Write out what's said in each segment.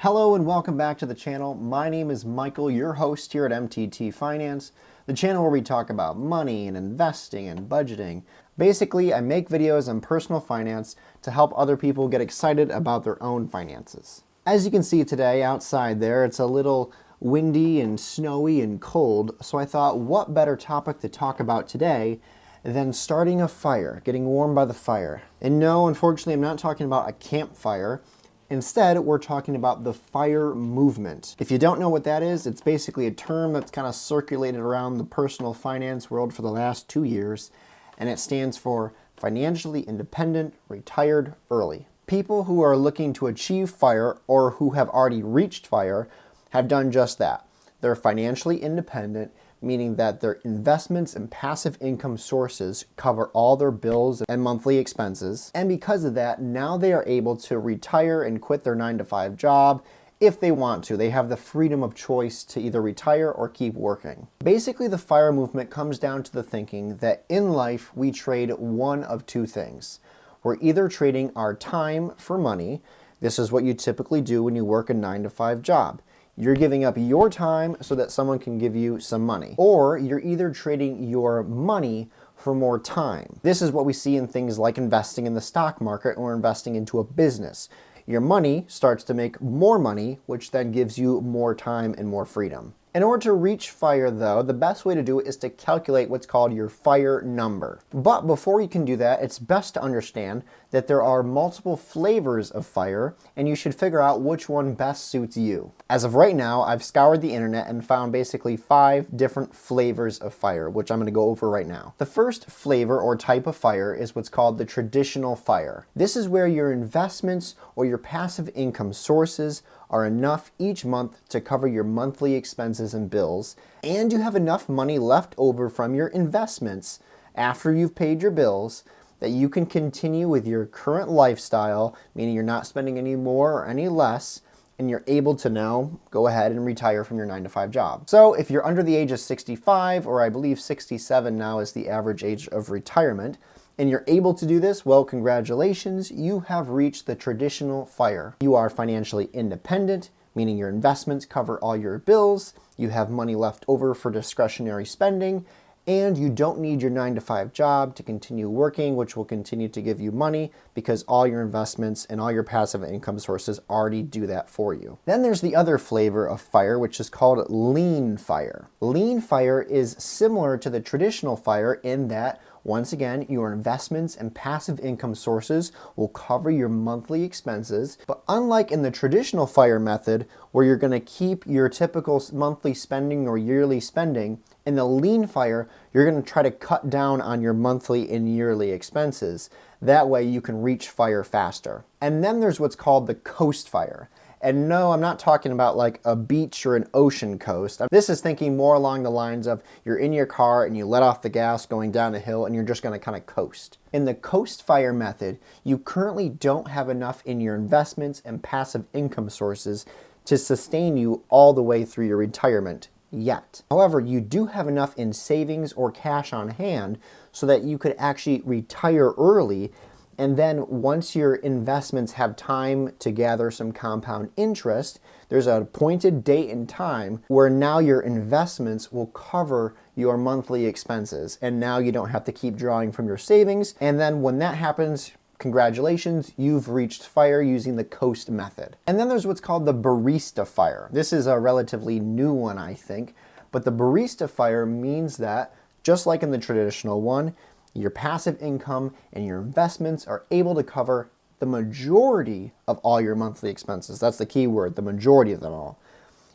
Hello and welcome back to the channel. My name is Michael, your host here at MTT Finance, the channel where we talk about money and investing and budgeting. Basically, I make videos on personal finance to help other people get excited about their own finances. As you can see today outside there, it's a little windy and snowy and cold, so I thought what better topic to talk about today than starting a fire, getting warm by the fire. And no, unfortunately, I'm not talking about a campfire. Instead, we're talking about the FIRE movement. If you don't know what that is, it's basically a term that's kind of circulated around the personal finance world for the last 2 years, and it stands for Financially Independent, Retired Early. People who are looking to achieve FIRE or who have already reached FIRE have done just that. They're financially independent, meaning that their investments and passive income sources cover all their bills and monthly expenses. And because of that, now they are able to retire and quit their 9-to-5 job if they want to. They have the freedom of choice to either retire or keep working. Basically, the FIRE movement comes down to the thinking that in life we trade one of two things. We're either trading our time for money. This is what you typically do when you work a 9-to-5 job. You're giving up your time so that someone can give you some money. Or you're either trading your money for more time. This is what we see in things like investing in the stock market or investing into a business. Your money starts to make more money, which then gives you more time and more freedom. In order to reach FIRE though, the best way to do it is to calculate what's called your FIRE number. But before you can do that, it's best to understand that there are multiple flavors of FIRE, and you should figure out which one best suits you. As of right now, I've scoured the internet and found basically 5 different flavors of FIRE, which I'm going to go over right now. The first flavor or type of FIRE is what's called the traditional FIRE. This is where your investments or your passive income sources are enough each month to cover your monthly expenses and bills, and you have enough money left over from your investments after you've paid your bills that you can continue with your current lifestyle, meaning you're not spending any more or any less, and you're able to now go ahead and retire from your 9-to-5 job. So if you're under the age of 65, or I believe 67 now is the average age of retirement, and you're able to do this, well, congratulations, you have reached the traditional FIRE. You are financially independent, meaning your investments cover all your bills, you have money left over for discretionary spending, and you don't need your 9-to-5 job to continue working, which will continue to give you money because all your investments and all your passive income sources already do that for you. Then there's the other flavor of FIRE, which is called lean FIRE. Lean FIRE is similar to the traditional FIRE in that, once again, your investments and passive income sources will cover your monthly expenses. But unlike in the traditional FIRE method, where you're going to keep your typical monthly spending or yearly spending, in the lean FIRE, you're going to try to cut down on your monthly and yearly expenses. That way you can reach FIRE faster. And then there's what's called the coast FIRE. And no, I'm not talking about like a beach or an ocean coast. This is thinking more along the lines of you're in your car and you let off the gas going down a hill and you're just going to kind of coast. In the coast FIRE method, you currently don't have enough in your investments and passive income sources to sustain you all the way through your retirement yet. However, you do have enough in savings or cash on hand so that you could actually retire early. And then once your investments have time to gather some compound interest, there's an appointed date and time where now your investments will cover your monthly expenses. And now you don't have to keep drawing from your savings. And then when that happens, congratulations, you've reached FIRE using the coast method. And then there's what's called the Barista FIRE. This is a relatively new one, I think. But the Barista FIRE means that, just like in the traditional one, your passive income and your investments are able to cover the majority of all your monthly expenses. That's the key word, the majority of them all.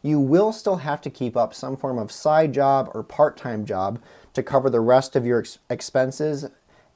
You will still have to keep up some form of side job or part-time job to cover the rest of your expenses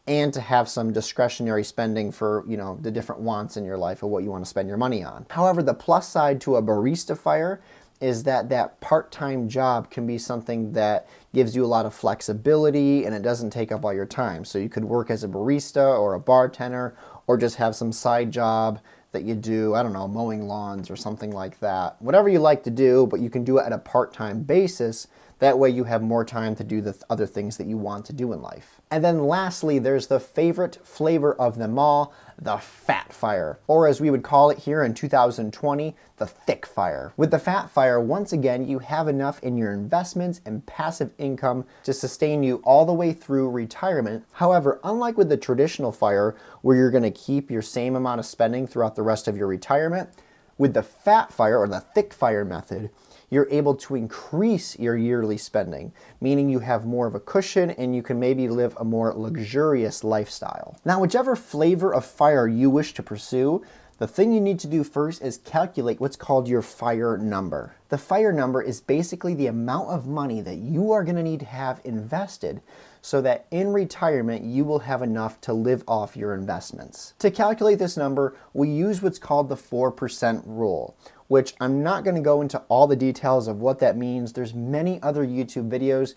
and to have some discretionary spending for, the different wants in your life of what you want to spend your money on. However, the plus side to a Barista FIRE is that that part-time job can be something that gives you a lot of flexibility and it doesn't take up all your time. So you could work as a barista or a bartender or just have some side job that you do, I don't know, mowing lawns or something like that. Whatever you like to do, but you can do it at a part-time basis. That way you have more time to do the other things that you want to do in life. And then lastly, there's the favorite flavor of them all, the fat fire, or as we would call it here in 2020, the thick fire. With the fat fire, once again, you have enough in your investments and passive income to sustain you all the way through retirement. However, unlike with the traditional fire, where you're going to keep your same amount of spending throughout the rest of your retirement, with the fat fire or the thick fire method, you're able to increase your yearly spending, meaning you have more of a cushion and you can maybe live a more luxurious lifestyle. Now, whichever flavor of fire you wish to pursue, the thing you need to do first is calculate what's called your FIRE number. The FIRE number is basically the amount of money that you are going to need to have invested so that in retirement you will have enough to live off your investments. To calculate this number, we use what's called the 4% rule, which I'm not going to go into all the details of what that means. There's many other YouTube videos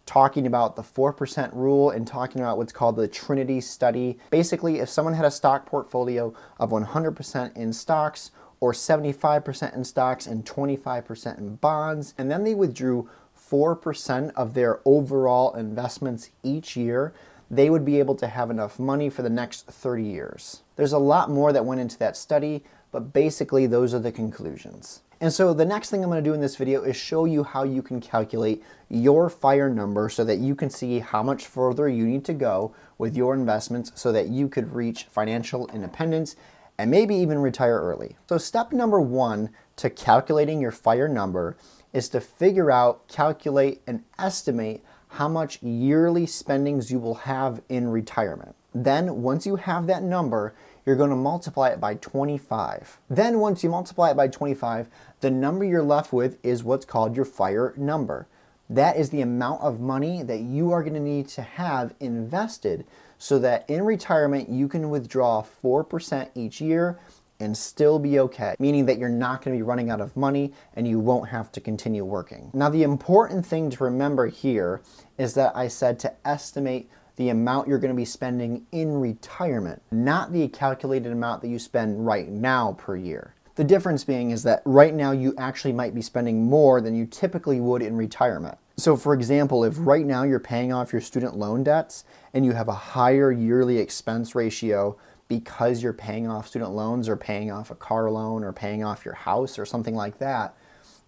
talking about the 4% rule and talking about what's called the Trinity study. Basically, if someone had a stock portfolio of 100% in stocks or 75% in stocks and 25% in bonds, and then they withdrew 4% of their overall investments each year, they would be able to have enough money for the next 30 years. There's a lot more that went into that study, but basically those are the conclusions. And so the next thing I'm going to do in this video is show you how you can calculate your FIRE number so that you can see how much further you need to go with your investments so that you could reach financial independence and maybe even retire early. So step number one to calculating your FIRE number is to figure out, calculate, and estimate how much yearly spendings you will have in retirement. Then once you have that number, you're going to multiply it by 25. Then once you multiply it by 25, the number you're left with is what's called your FIRE number. That is the amount of money that you are going to need to have invested so that in retirement you can withdraw 4% each year and still be okay, meaning that you're not going to be running out of money and you won't have to continue working. Now, the important thing to remember here is that I said to estimate the amount you're going to be spending in retirement, not the calculated amount that you spend right now per year. The difference being is that right now you actually might be spending more than you typically would in retirement. So for example, if right now you're paying off your student loan debts and you have a higher yearly expense ratio because you're paying off student loans or paying off a car loan or paying off your house or something like that,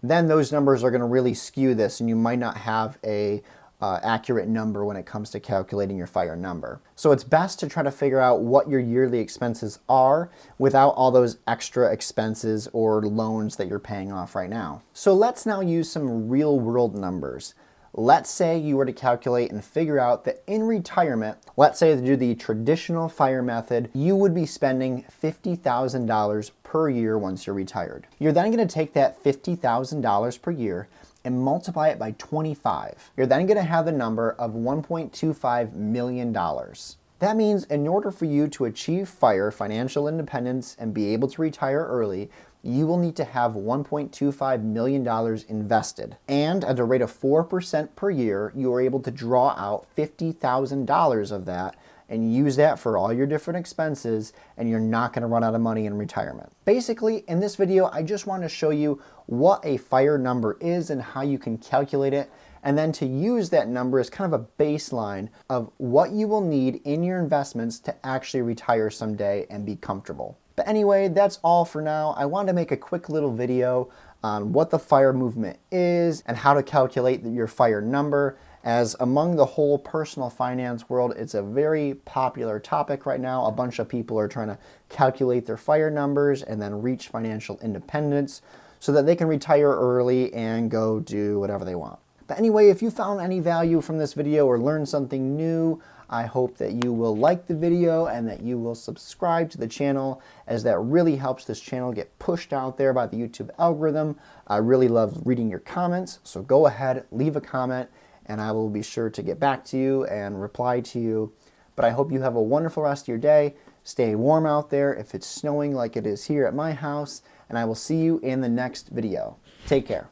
then those numbers are going to really skew this and you might not have a accurate number when it comes to calculating your FIRE number. So it's best to try to figure out what your yearly expenses are without all those extra expenses or loans that you're paying off right now. So let's now use some real world numbers. Let's say you were to calculate and figure out that in retirement, let's say to do the traditional FIRE method, you would be spending $50,000 per year once you're retired. You're then going to take that $50,000 per year and multiply it by 25. You're then going to have the number of $1.25 million. That means in order for you to achieve FIRE, financial independence, and be able to retire early, you will need to have $1.25 million invested. And at a rate of 4% per year, you are able to draw out $50,000 of that and use that for all your different expenses, and you're not going to run out of money in retirement. Basically, in this video, I just want to show you what a FIRE number is and how you can calculate it, and then to use that number as kind of a baseline of what you will need in your investments to actually retire someday and be comfortable. But anyway, that's all for now. I wanted to make a quick little video on what the FIRE movement is and how to calculate your FIRE number, as among the whole personal finance world, it's a very popular topic right now. A bunch of people are trying to calculate their FIRE numbers and then reach financial independence so that they can retire early and go do whatever they want. But anyway, if you found any value from this video or learned something new, I hope that you will like the video and that you will subscribe to the channel, as that really helps this channel get pushed out there by the YouTube algorithm. I really love reading your comments, so go ahead, leave a comment, and I will be sure to get back to you and reply to you. But I hope you have a wonderful rest of your day. Stay warm out there if it's snowing like it is here at my house, and I will see you in the next video. Take care.